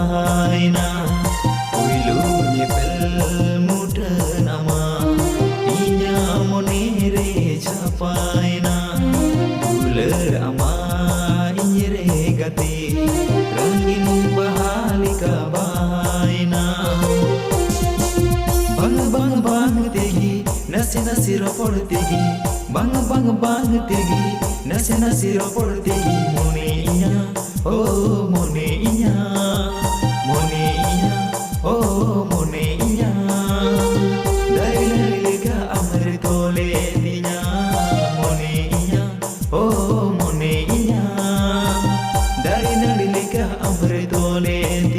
bahaina Uilu nyepel muda nama Inya monere capaina Buler ama inyere gati Rangin bahalika bahaina Bang tegi nasi nasi rapor tegi Bang tegi nasi nasi rapor tegi Moninya oh moni